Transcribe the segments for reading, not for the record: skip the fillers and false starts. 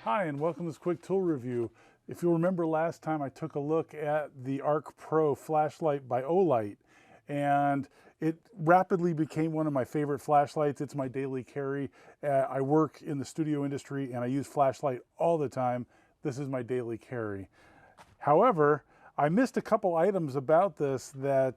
Hi, and welcome to this quick tool review. If you'll remember last time I took a look at the Ark Pro flashlight by Olight, and it rapidly became one of my favorite flashlights. It's my daily carry. I work in the studio industry and I use flashlight all the time. This is my daily carry. However, I missed a couple items about this that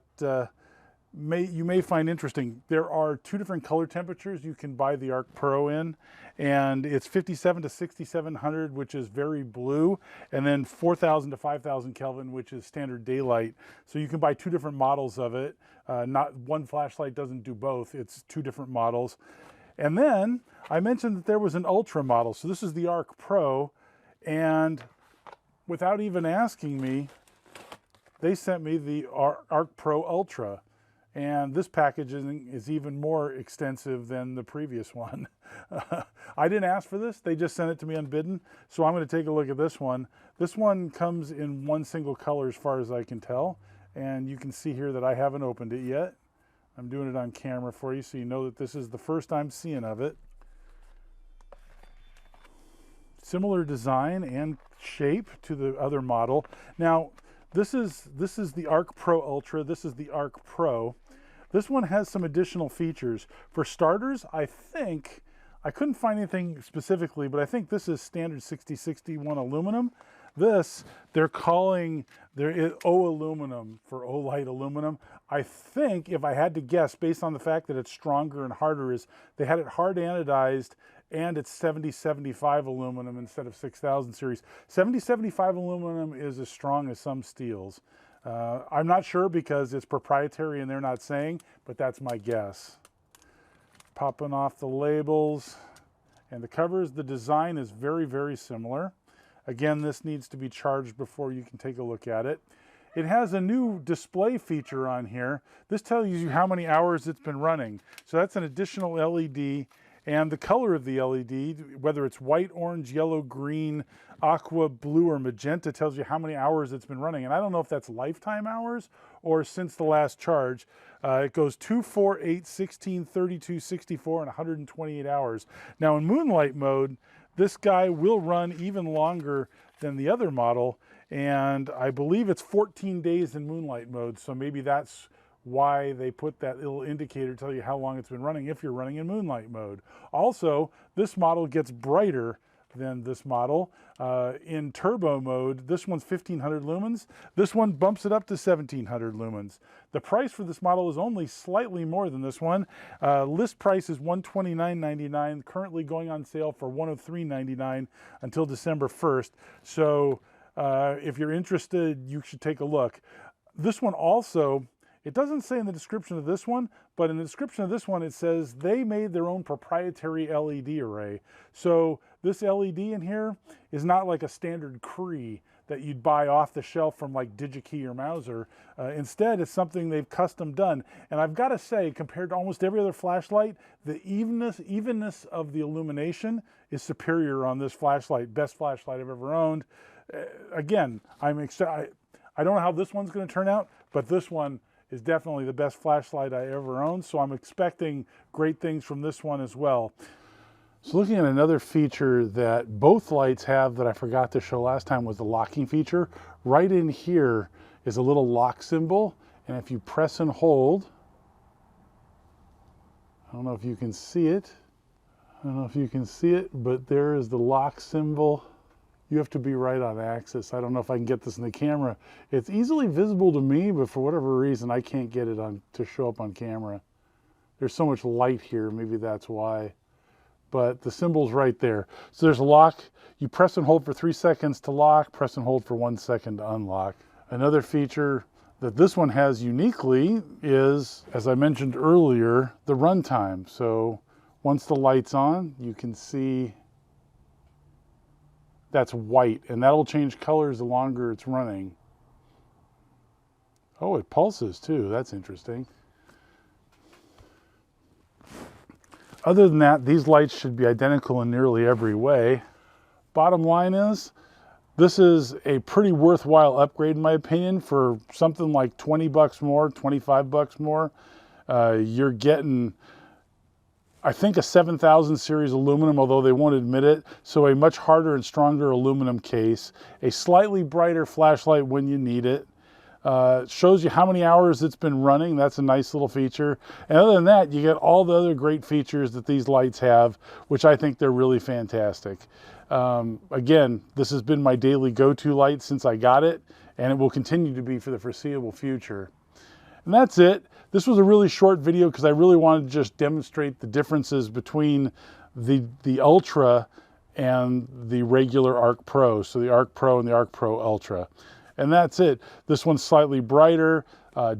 you may find interesting. There are two different color temperatures you can buy the Ark Pro in, and it's 57 to 6700, which is very blue, and then 4000 to 5000 Kelvin, which is standard daylight. So you can buy two different models of it. Not one flashlight doesn't do both. It's two different models. And then I mentioned that there was an Ultra model. So this is the Ark Pro, and without even asking me, they sent me the Ark Pro ULTRA. And this packaging is even more extensive than the previous one. I didn't ask for this, they just sent it to me unbidden. So I'm going to take a look at this one. This one comes in one single color as far as I can tell. And you can see here that I haven't opened it yet. I'm doing it on camera for you so you know that this is the first I'm seeing of it. Similar design and shape to the other model. Now, this is the Ark Pro ULTRA. This is the Ark Pro. This one has some additional features. For starters, I couldn't find anything specifically, but I think this is standard 6061 aluminum. This, they're calling O aluminum for Olight aluminum. I think, if I had to guess, based on the fact that it's stronger and harder, is they had it hard anodized, and it's 7075 aluminum instead of 6000 series. 7075 aluminum is as strong as some steels. I'm not sure because it's proprietary and they're not saying, but that's my guess. Popping off the labels and the covers, the design is very, very similar. Again, this needs to be charged before you can take a look at it. It has a new display feature on here. This tells you how many hours it's been running. So that's an additional LED. And the color of the LED, whether it's white, orange, yellow, green, aqua, blue, or magenta, tells you how many hours it's been running. And I don't know if that's lifetime hours or since the last charge. It goes 2, 4, 8, 16, 32, 64, and 128 hours. Now in moonlight mode, this guy will run even longer than the other model. And I believe it's 14 days in moonlight mode. So maybe that's why they put that little indicator to tell you how long it's been running if you're running in moonlight mode. Also, this model gets brighter than this model. In turbo mode, this one's 1500 lumens. This one bumps it up to 1700 lumens. The price for this model is only slightly more than this one. List price is $129.99, currently going on sale for $103.99 until December 1st. So if you're interested, you should take a look. This one also, it doesn't say in the description of this one, but in the description of this one, it says they made their own proprietary LED array. So this LED in here is not like a standard Cree that you'd buy off the shelf from like DigiKey or Mauser. Instead, it's something they've custom done. And I've got to say, compared to almost every other flashlight, the evenness of the illumination is superior on this flashlight. Best flashlight I've ever owned. Again, I'm excited. I don't know how this one's going to turn out, but this one is definitely the best flashlight I ever owned, so I'm expecting great things from this one as well. So looking at another feature that both lights have that I forgot to show last time was the locking feature. Right in here is a little lock symbol, and if you press and hold, I don't know if you can see it. But there is the lock symbol. You have to be right on axis. I don't know if I can get this in the camera. It's easily visible to me, but for whatever reason, I can't get it to show up on camera. There's so much light here, maybe that's why. But the symbol's right there. So there's a lock. You press and hold for 3 seconds to lock, press and hold for 1 second to unlock. Another feature that this one has uniquely is, as I mentioned earlier, the runtime. So once the light's on, you can see that's white, and that'll change colors the longer it's running. Oh, it pulses too. That's interesting. Other than that, these lights should be identical in nearly every way. Bottom line is, this is a pretty worthwhile upgrade in my opinion. For something like 20 bucks more, 25 bucks more, you're getting I think a 7000 series aluminum, although they won't admit it. So a much harder and stronger aluminum case, a slightly brighter flashlight when you need it. Shows you how many hours it's been running. That's a nice little feature. And other than that, you get all the other great features that these lights have, which I think they're really fantastic. Again, this has been my daily go-to light since I got it, and it will continue to be for the foreseeable future. And that's it. This was a really short video because I really wanted to just demonstrate the differences between the Ultra and the regular Ark Pro. So the Ark Pro and the Ark Pro Ultra. And that's it. This one's slightly brighter,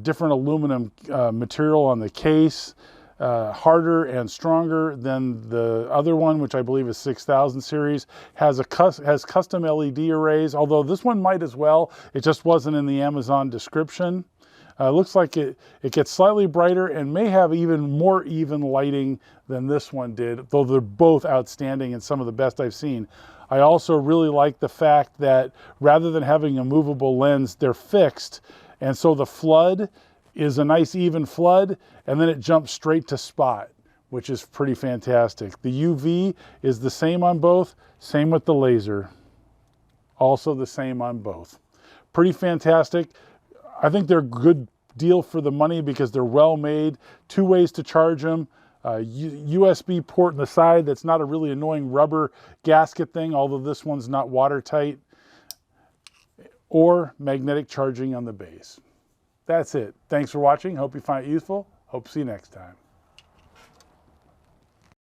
different aluminum material on the case, harder and stronger than the other one, which I believe is 6000 series, has custom LED arrays, although this one might as well. It just wasn't in the Amazon description. Looks like it gets slightly brighter and may have even more even lighting than this one did, though they're both outstanding and some of the best I've seen. I also really like the fact that rather than having a movable lens, they're fixed. And so the flood is a nice even flood, and then it jumps straight to spot, which is pretty fantastic. The UV is the same on both, same with the laser. Also the same on both. Pretty fantastic. I think they're a good deal for the money because they're well made. 2 ways to charge them. USB port in the side that's not a really annoying rubber gasket thing, although this one's not watertight. Or magnetic charging on the base. That's it. Thanks for watching. Hope you find it useful. Hope to see you next time.